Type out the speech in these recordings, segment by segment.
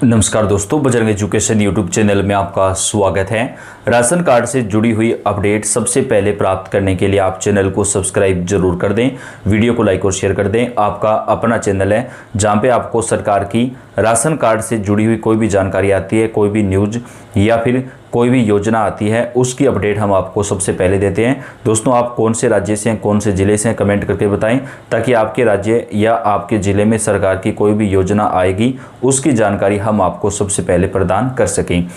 नमस्कार दोस्तों, Bajrang education YouTube channel में आपका स्वागत है। राशन कार्ड से जुड़ी हुई अपडेट सबसे पहले प्राप्त करने के लिए आप चैनल को सब्सक्राइब जरूर कर दें, वीडियो को लाइक और शेयर कर दें। आपका अपना चैनल है जहां पे आपको सरकार की राशन कार्ड से जुड़ी हुई कोई भी जानकारी आती है, कोई भी न्यूज़ या फिर कोई भी योजना आती है, उसकी अपडेट हम आपको सबसे पहले देते हैं। दोस्तों, आप कौन से राज्य से हैं, कौन से ज़िले से हैं, कमेंट करके बताएं ताकि आपके राज्य या आपके ज़िले में सरकार की कोई भी योजना आएगी उसकी जानकारी हम आपको सबसे पहले प्रदान कर सकें।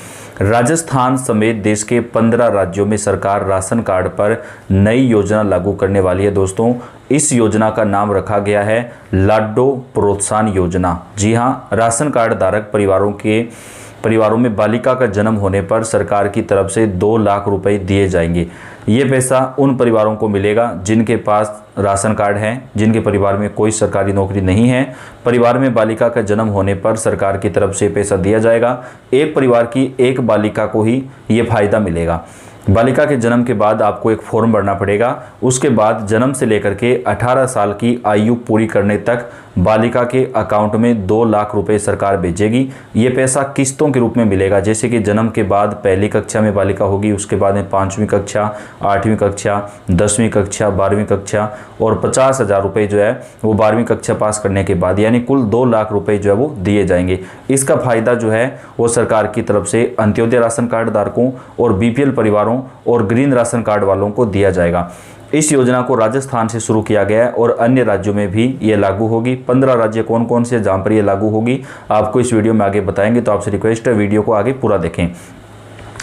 राजस्थान समेत देश के 15 राज्यों में सरकार राशन कार्ड पर नई योजना लागू करने वाली है। दोस्तों, इस योजना का नाम रखा गया है लाडो प्रोत्साहन योजना। जी हाँ, राशन कार्ड धारक परिवारों में बालिका का जन्म होने पर सरकार की तरफ से 2 लाख रुपए दिए जाएंगे। ये पैसा उन परिवारों को मिलेगा जिनके पास राशन कार्ड है, जिनके परिवार में कोई सरकारी नौकरी नहीं है। परिवार में बालिका का जन्म होने पर सरकार की तरफ से पैसा दिया जाएगा। एक परिवार की एक बालिका को ही ये फायदा मिलेगा। बालिका के जन्म के बाद आपको एक फॉर्म भरना पड़ेगा। उसके बाद जन्म से लेकर के 18 साल की आयु पूरी करने तक बालिका के अकाउंट में 2 लाख रुपए सरकार भेजेगी। ये पैसा किस्तों के रूप में मिलेगा, जैसे कि जन्म के बाद पहली कक्षा में बालिका होगी, उसके बाद में 5वीं कक्षा, 8वीं कक्षा, 10वीं कक्षा, 12वीं कक्षा और 50,000 रुपये जो है वो 12वीं कक्षा पास करने के बाद, यानी कुल 2 लाख रुपए जो है वो दिए जाएंगे। इसका फायदा जो है वो सरकार की तरफ से अंत्योदय राशन कार्ड धारकों और BPL परिवारों और ग्रीन राशन कार्ड वालों को दिया जाएगा। इस योजना को राजस्थान से शुरू किया गया है और अन्य राज्यों में भी ये लागू होगी। 15 राज्य कौन कौन से जहां पर ये लागू होगी आपको इस वीडियो में आगे बताएंगे, तो आपसे रिक्वेस्ट है वीडियो को आगे पूरा देखें।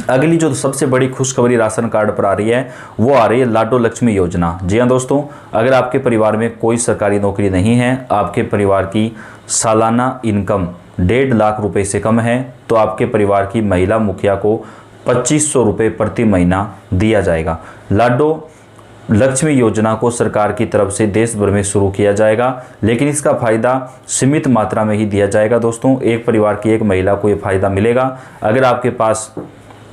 अगली जो सबसे बड़ी खुशखबरी राशन कार्ड पर आ रही है वो आ रही है लाडो लक्ष्मी योजना। जी हाँ दोस्तों, अगर आपके परिवार में कोई सरकारी नौकरी नहीं है, आपके परिवार की सालाना इनकम 1.5 लाख रुपए से कम है, तो आपके परिवार की महिला मुखिया को 2500 रुपये प्रति महीना दिया जाएगा। लाडो लक्ष्मी योजना को सरकार की तरफ से देश भर में शुरू किया जाएगा, लेकिन इसका फ़ायदा सीमित मात्रा में ही दिया जाएगा। दोस्तों, एक परिवार की एक महिला को ये फ़ायदा मिलेगा। अगर आपके पास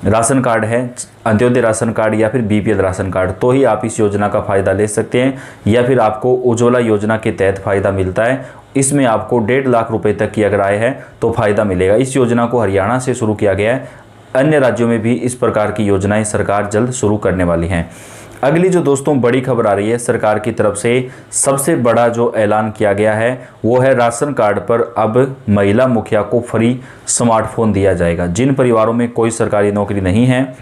राशन कार्ड है, अंत्योदय राशन कार्ड या फिर BPL राशन कार्ड, तो ही आप इस योजना का फ़ायदा ले सकते हैं, या फिर आपको उज्ज्वला योजना के तहत फ़ायदा मिलता है। इसमें आपको 1.5 लाख रुपए तक की अगर आय है तो फ़ायदा मिलेगा। इस योजना को हरियाणा से शुरू किया गया है। अन्य राज्यों में भी इस प्रकार की योजनाएं सरकार जल्द शुरू करने वाली हैं। अगली जो दोस्तों बड़ी खबर आ रही है, सरकार की तरफ से सबसे बड़ा जो ऐलान किया गया है वो है राशन कार्ड पर अब महिला मुखिया को फ्री स्मार्टफोन दिया जाएगा। जिन परिवारों में कोई सरकारी नौकरी नहीं है,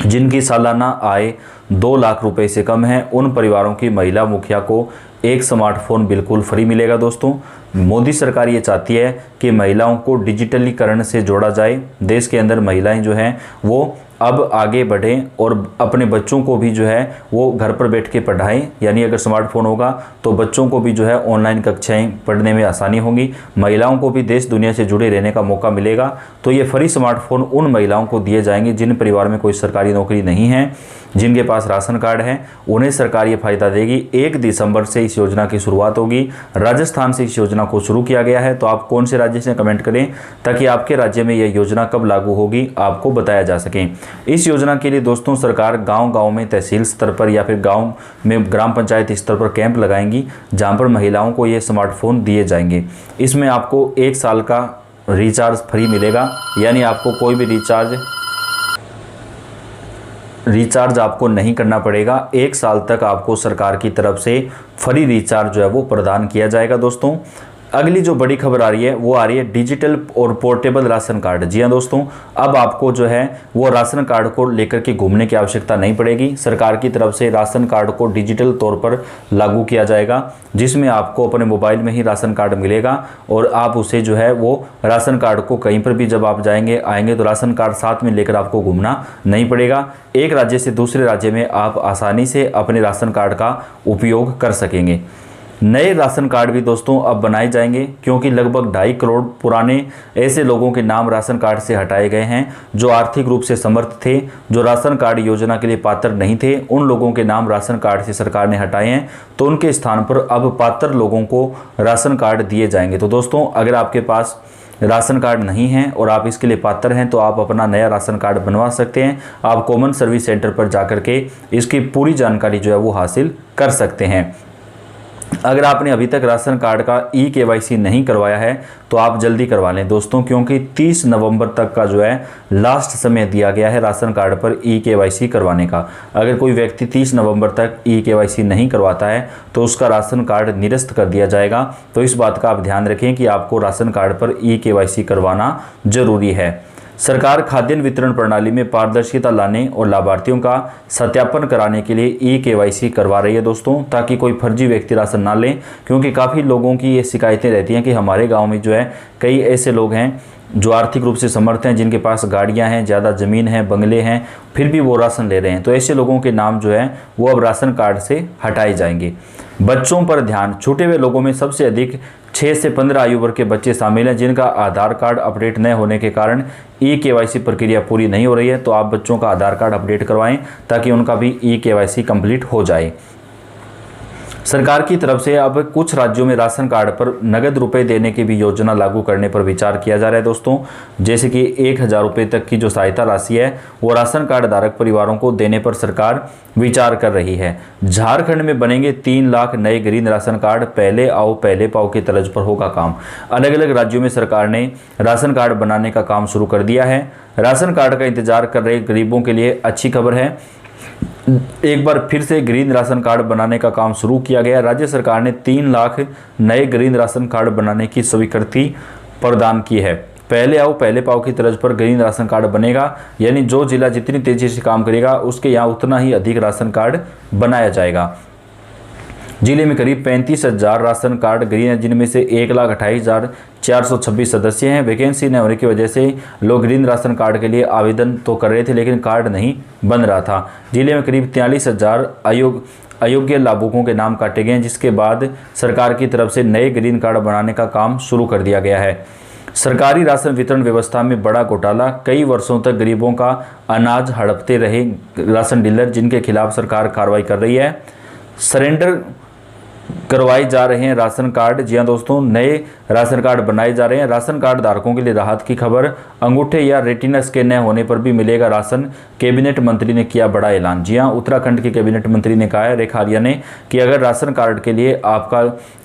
जिनकी सालाना आय 2 लाख रुपए से कम है, उन परिवारों की महिला मुखिया को एक स्मार्टफोन बिल्कुल फ्री मिलेगा। दोस्तों, मोदी सरकार ये चाहती है कि महिलाओं को डिजिटलीकरण से जोड़ा जाए। देश के अंदर महिलाएं जो हैं वो अब आगे बढ़ें और अपने बच्चों को भी जो है वो घर पर बैठ के पढ़ाएं, यानी अगर स्मार्टफोन होगा तो बच्चों को भी जो है ऑनलाइन कक्षाएं पढ़ने में आसानी होगी। महिलाओं को भी देश दुनिया से जुड़े रहने का मौका मिलेगा। तो ये फ्री स्मार्टफोन उन महिलाओं को दिए जाएंगे जिन परिवार में कोई सरकारी नौकरी नहीं है, जिनके पास राशन कार्ड है, उन्हें सरकार ये फायदा देगी। 1 दिसंबर से इस योजना की शुरुआत होगी। राजस्थान से इस योजना को शुरू किया गया है। तो आप कौन से राज्य से कमेंट करें ताकि आपके राज्य में यह योजना कब लागू होगी आपको बताया जा सके। इस योजना के लिए दोस्तों सरकार गांव-गांव में तहसील स्तर पर या फिर गांव में ग्राम पंचायत स्तर पर कैंप लगाएंगी, जहां पर महिलाओं को ये स्मार्टफोन दिए जाएंगे। इसमें आपको 1 साल का रिचार्ज फ्री मिलेगा, यानी आपको कोई भी रिचार्ज आपको नहीं करना पड़ेगा। 1 साल तक आपको सरकार की तरफ से फ्री रिचार्ज जो है वो प्रदान किया जाएगा। दोस्तों, अगली जो बड़ी खबर आ रही है वो आ रही है डिजिटल और पोर्टेबल राशन कार्ड। जी हाँ दोस्तों, अब आपको जो है वो राशन कार्ड को लेकर के घूमने की आवश्यकता नहीं पड़ेगी। सरकार की तरफ से राशन कार्ड को डिजिटल तौर पर लागू किया जाएगा, जिसमें आपको अपने मोबाइल में ही राशन कार्ड मिलेगा और आप उसे जो है वो राशन कार्ड को कहीं पर भी जब आप आएंगे तो राशन कार्ड साथ में लेकर आपको घूमना नहीं पड़ेगा। एक राज्य से दूसरे राज्य में आप आसानी से अपने राशन कार्ड का उपयोग कर सकेंगे। नए राशन कार्ड भी दोस्तों अब बनाए जाएंगे, क्योंकि लगभग 2.5 करोड़ पुराने ऐसे लोगों के नाम राशन कार्ड से हटाए गए हैं जो आर्थिक रूप से समर्थ थे, जो राशन कार्ड योजना के लिए पात्र नहीं थे। उन लोगों के नाम राशन कार्ड से सरकार ने हटाए हैं, तो उनके स्थान पर अब पात्र लोगों को राशन कार्ड दिए जाएंगे। तो दोस्तों, अगर आपके पास राशन कार्ड नहीं है और आप इसके लिए पात्र हैं तो आप अपना नया राशन कार्ड बनवा सकते हैं। आप कॉमन सर्विस सेंटर पर जाकर के इसकी पूरी जानकारी जो है वो हासिल कर सकते हैं। अगर आपने अभी तक राशन कार्ड का ई-केवाईसी नहीं करवाया है तो आप जल्दी करवा लें दोस्तों, क्योंकि 30 नवंबर तक का जो है लास्ट समय दिया गया है राशन कार्ड पर ई-केवाईसी करवाने का। अगर कोई व्यक्ति 30 नवंबर तक ई-केवाईसी नहीं करवाता है तो उसका राशन कार्ड निरस्त कर दिया जाएगा। तो इस बात का आप ध्यान रखें कि आपको राशन कार्ड पर ई-केवाईसी करवाना जरूरी है। सरकार खाद्यान्न वितरण प्रणाली में पारदर्शिता लाने और लाभार्थियों का सत्यापन कराने के लिए ई-केवाईसी करवा रही है दोस्तों, ताकि कोई फर्जी व्यक्ति राशन ना लें। क्योंकि काफ़ी लोगों की ये शिकायतें रहती हैं कि हमारे गांव में जो है कई ऐसे लोग हैं जो आर्थिक रूप से समर्थ हैं, जिनके पास गाड़ियां हैं, ज़्यादा ज़मीन है, बंगले हैं, फिर भी वो राशन ले रहे हैं। तो ऐसे लोगों के नाम जो है वो अब राशन कार्ड से हटाए जाएंगे। बच्चों पर ध्यान। छूटे हुए लोगों में सबसे अधिक 6 से 15 आयु वर्ग के बच्चे शामिल हैं, जिनका आधार कार्ड अपडेट न होने के कारण ई-केवाईसी प्रक्रिया पूरी नहीं हो रही है। तो आप बच्चों का आधार कार्ड अपडेट करवाएं ताकि उनका भी ई-केवाईसी कंप्लीट हो जाए। सरकार की तरफ से अब कुछ राज्यों में राशन कार्ड पर नगद रुपए देने की भी योजना लागू करने पर विचार किया जा रहा है दोस्तों। जैसे कि 1000 रुपये तक की जो सहायता राशि है वो राशन कार्ड धारक परिवारों को देने पर सरकार विचार कर रही है। झारखंड में बनेंगे 3 लाख नए ग्रीन राशन कार्ड। पहले आओ पहले पाओ की तर्ज पर होगा काम। अलग अलग राज्यों में सरकार ने राशन कार्ड बनाने का काम शुरू कर दिया है। राशन कार्ड का इंतजार कर रहे गरीबों के लिए अच्छी खबर है, एक बार फिर से ग्रीन राशन कार्ड बनाने का काम शुरू किया गया। राज्य सरकार ने 3 लाख नए ग्रीन राशन कार्ड बनाने की स्वीकृति प्रदान की है। पहले आओ पहले पाओ की तर्ज पर ग्रीन राशन कार्ड बनेगा, यानी जो जिला जितनी तेजी से काम करेगा उसके यहाँ उतना ही अधिक राशन कार्ड बनाया जाएगा। जिले में करीब 35,000 राशन कार्ड ग्रीन है, जिनमें से 1,28,426 सदस्य हैं। वैकेंसी न होने की वजह से लोग ग्रीन राशन कार्ड के लिए आवेदन तो कर रहे थे, लेकिन कार्ड नहीं बन रहा था। जिले में करीब 43,000 अयोग्य लाभुकों के नाम काटे गए हैं, जिसके बाद सरकार की तरफ से नए ग्रीन कार्ड बनाने का काम शुरू कर दिया गया है। सरकारी राशन वितरण व्यवस्था में बड़ा घोटाला। कई वर्षों तक गरीबों का अनाज हड़पते रहे राशन डीलर, जिनके खिलाफ सरकार कार्रवाई कर रही है। सरेंडर करवाए जा रहे हैं राशन कार्ड। जी हां दोस्तों, नए राशन कार्ड बनाए जा रहे हैं। राशन कार्ड धारकों के लिए राहत की खबर। अंगूठे या रेटिना स्कैन न होने पर भी मिलेगा राशन। कैबिनेट मंत्री ने किया बड़ा ऐलान। जी हां, उत्तराखंड के कैबिनेट मंत्री ने कहा है, रेखा आर्या ने, कि अगर राशन कार्ड के लिए आपका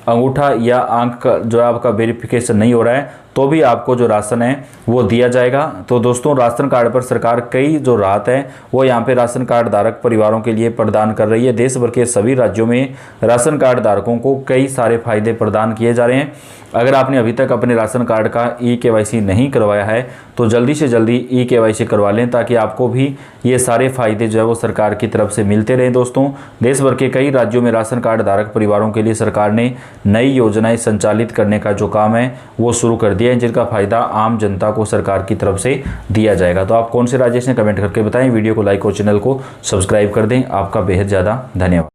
अंगूठा या आंख का जो आपका वेरिफिकेशन नहीं हो रहा है तो भी आपको जो राशन है वो दिया जाएगा। तो दोस्तों, राशन कार्ड पर सरकार कई जो राहत है वो यहाँ पे राशन कार्ड धारक परिवारों के लिए प्रदान कर रही है। देश भर के सभी राज्यों में राशन कार्ड धारकों को कई सारे फायदे प्रदान किए जा रहे हैं। अगर आपने अभी तक अपने राशन कार्ड का ई-केवाईसी नहीं करवाया है तो जल्दी से जल्दी ई-केवाईसी करवा लें, ताकि आपको भी ये सारे फायदे जो है वो सरकार की तरफ से मिलते रहें। दोस्तों, देश भर के कई राज्यों में राशन कार्ड धारक परिवारों के लिए सरकार ने नई योजनाएं संचालित करने का जो काम है वो शुरू कर दिया है, जिनका फायदा आम जनता को सरकार की तरफ से दिया जाएगा। तो आप कौन से राज्य से कमेंट करके बताएं। वीडियो को लाइक और चैनल को सब्सक्राइब कर दें। आपका बेहद ज़्यादा धन्यवाद।